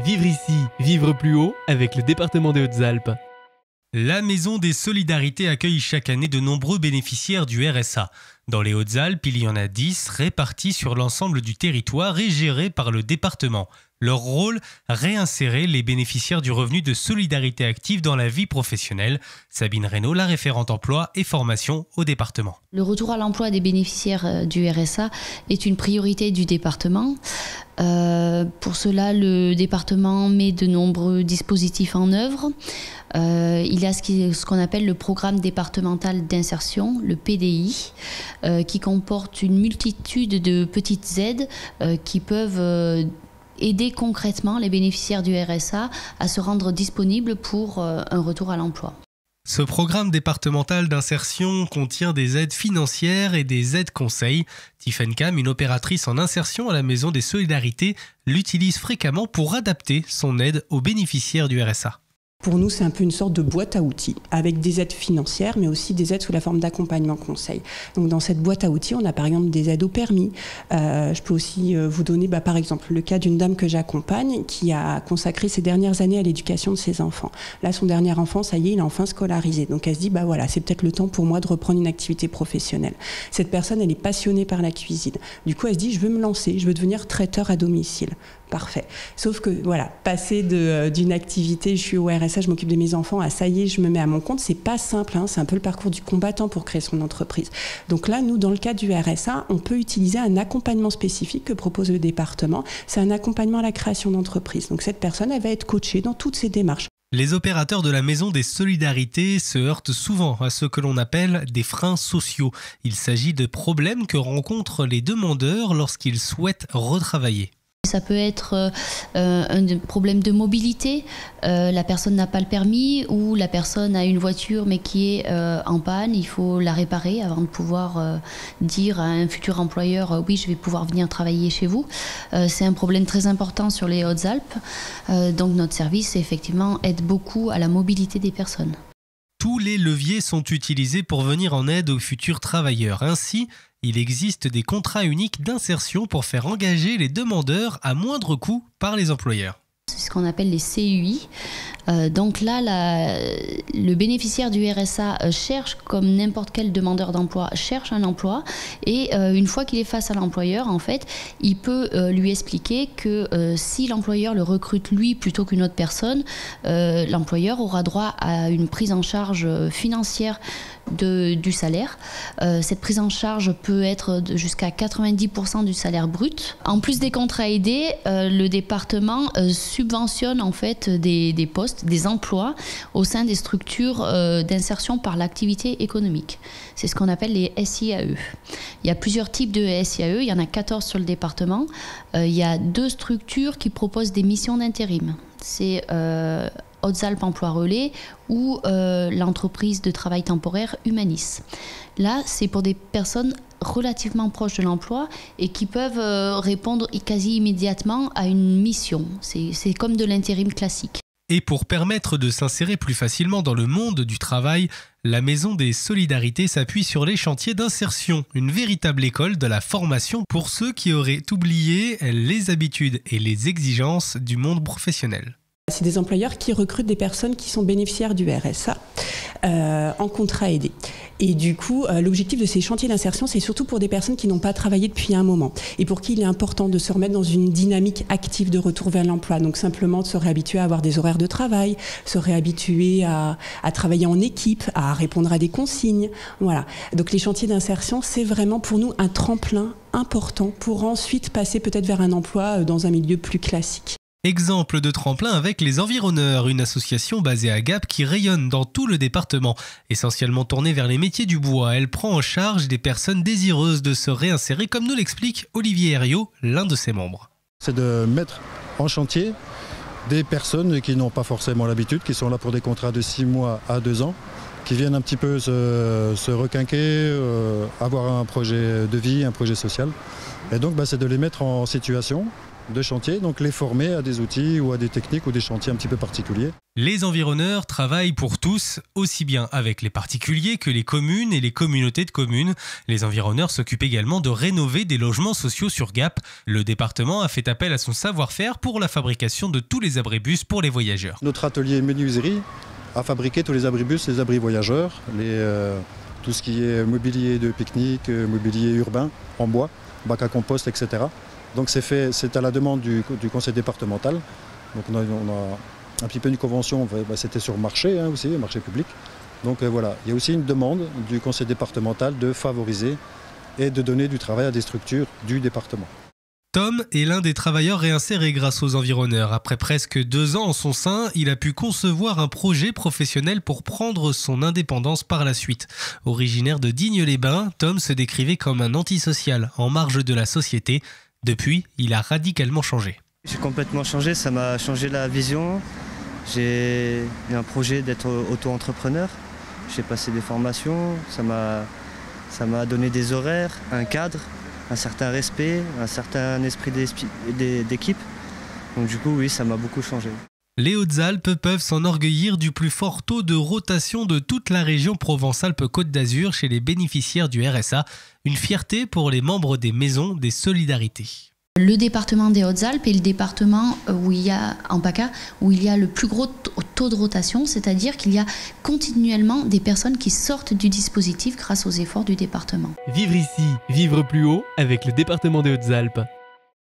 Vivre ici, vivre plus haut avec le département des Hautes-Alpes. La Maison des Solidarités accueille chaque année de nombreux bénéficiaires du RSA. Dans les Hautes-Alpes, il y en a 10 répartis sur l'ensemble du territoire et gérés par le département. Leur rôle, réinsérer les bénéficiaires du revenu de solidarité active dans la vie professionnelle. Sabine Reynaud, la référente emploi et formation au département. Le retour à l'emploi des bénéficiaires du RSA est une priorité du département. Pour cela, le département met de nombreux dispositifs en œuvre. Il y a ce qu'on appelle le programme départemental d'insertion, le PDI, qui comporte une multitude de petites aides qui peuvent aider concrètement les bénéficiaires du RSA à se rendre disponibles pour un retour à l'emploi. Ce programme départemental d'insertion contient des aides financières et des aides conseils. Tiffaine Cam, une opératrice en insertion à la Maison des Solidarités, l'utilise fréquemment pour adapter son aide aux bénéficiaires du RSA. Pour nous, c'est un peu une sorte de boîte à outils, avec des aides financières, mais aussi des aides sous la forme d'accompagnement conseil. Donc dans cette boîte à outils, on a par exemple des aides au permis. Je peux aussi vous donner par exemple le cas d'une dame que j'accompagne qui a consacré ses dernières années à l'éducation de ses enfants. Là, son dernier enfant, ça y est, il est enfin scolarisé. Donc elle se dit, voilà, c'est peut-être le temps pour moi de reprendre une activité professionnelle. Cette personne, elle est passionnée par la cuisine. Du coup, elle se dit, je veux me lancer, je veux devenir traiteur à domicile. Parfait. Sauf que voilà, passer d'une activité, je suis au RSA, je m'occupe de mes enfants, à ça y est, je me mets à mon compte, c'est pas simple, c'est un peu le parcours du combattant pour créer son entreprise. Donc là, nous, dans le cadre du RSA, on peut utiliser un accompagnement spécifique que propose le département. C'est un accompagnement à la création d'entreprise. Donc cette personne, elle va être coachée dans toutes ses démarches. Les opérateurs de la Maison des Solidarités se heurtent souvent à ce que l'on appelle des freins sociaux. Il s'agit de problèmes que rencontrent les demandeurs lorsqu'ils souhaitent retravailler. Ça peut être un problème de mobilité, la personne n'a pas le permis ou la personne a une voiture mais qui est en panne, il faut la réparer avant de pouvoir dire à un futur employeur oui, je vais pouvoir venir travailler chez vous. C'est un problème très important sur les Hautes-Alpes, donc notre service effectivement aide beaucoup à la mobilité des personnes. Tous les leviers sont utilisés pour venir en aide aux futurs travailleurs. Ainsi, il existe des contrats uniques d'insertion pour faire engager les demandeurs à moindre coût par les employeurs. C'est ce qu'on appelle les CUI. Donc là, le bénéficiaire du RSA cherche, comme n'importe quel demandeur d'emploi, cherche un emploi. Et une fois qu'il est face à l'employeur, en fait, il peut lui expliquer que si l'employeur le recrute lui plutôt qu'une autre personne, l'employeur aura droit à une prise en charge financière du salaire. Cette prise en charge peut être jusqu'à 90% du salaire brut. En plus des contrats aidés, le département subventionne en fait des postes, des emplois au sein des structures d'insertion par l'activité économique. C'est ce qu'on appelle les SIAE. Il y a plusieurs types de SIAE, il y en a 14 sur le département. Il y a 2 structures qui proposent des missions d'intérim. C'est Hautes-Alpes Emploi Relais ou l'entreprise de travail temporaire Humanis. Là, c'est pour des personnes relativement proches de l'emploi et qui peuvent répondre quasi immédiatement à une mission. C'est comme de l'intérim classique. Et pour permettre de s'insérer plus facilement dans le monde du travail, la Maison des Solidarités s'appuie sur les chantiers d'insertion, une véritable école de la formation pour ceux qui auraient oublié les habitudes et les exigences du monde professionnel. C'est des employeurs qui recrutent des personnes qui sont bénéficiaires du RSA en contrat aidé. Et du coup, l'objectif de ces chantiers d'insertion, c'est surtout pour des personnes qui n'ont pas travaillé depuis un moment et pour qui il est important de se remettre dans une dynamique active de retour vers l'emploi. Donc simplement de se réhabituer à avoir des horaires de travail, se réhabituer à travailler en équipe, à répondre à des consignes. Voilà. Donc les chantiers d'insertion, c'est vraiment pour nous un tremplin important pour ensuite passer peut-être vers un emploi dans un milieu plus classique. Exemple de tremplin avec les Environneurs, une association basée à Gap qui rayonne dans tout le département. Essentiellement tournée vers les métiers du bois, elle prend en charge des personnes désireuses de se réinsérer, comme nous l'explique Olivier Herriot, l'un de ses membres. C'est de mettre en chantier des personnes qui n'ont pas forcément l'habitude, qui sont là pour des contrats de 6 mois à 2 ans, qui viennent un petit peu se requinquer, avoir un projet de vie, un projet social. Et donc c'est de les mettre en situation de chantier, donc les former à des outils ou à des techniques ou des chantiers un petit peu particuliers. Les environneurs travaillent pour tous, aussi bien avec les particuliers que les communes et les communautés de communes. Les environneurs s'occupent également de rénover des logements sociaux sur Gap. Le département a fait appel à son savoir-faire pour la fabrication de tous les abribus pour les voyageurs. Notre atelier menuiserie a fabriqué tous les abribus, les abris voyageurs, tout ce qui est mobilier de pique-nique, mobilier urbain en bois, bac à compost, etc. Donc c'est à la demande du conseil départemental. Donc on a un petit peu une convention, c'était sur marché aussi, marché public. Donc voilà, il y a aussi une demande du conseil départemental de favoriser et de donner du travail à des structures du département. Tom est l'un des travailleurs réinsérés grâce aux environneurs. Après presque 2 ans en son sein, il a pu concevoir un projet professionnel pour prendre son indépendance par la suite. Originaire de Digne-les-Bains, Tom se décrivait comme un antisocial en marge de la société. Depuis, il a radicalement changé. J'ai complètement changé, ça m'a changé la vision. J'ai eu un projet d'être auto-entrepreneur. J'ai passé des formations, ça m'a donné des horaires, un cadre, un certain respect, un certain esprit d'équipe. Donc du coup, oui, ça m'a beaucoup changé. Les Hautes-Alpes peuvent s'enorgueillir du plus fort taux de rotation de toute la région Provence-Alpes-Côte d'Azur chez les bénéficiaires du RSA. Une fierté pour les membres des maisons des solidarités. Le département des Hautes-Alpes est le département où il y a, en PACA, où il y a le plus gros taux de rotation, c'est-à-dire qu'il y a continuellement des personnes qui sortent du dispositif grâce aux efforts du département. Vivre ici, vivre plus haut avec le département des Hautes-Alpes.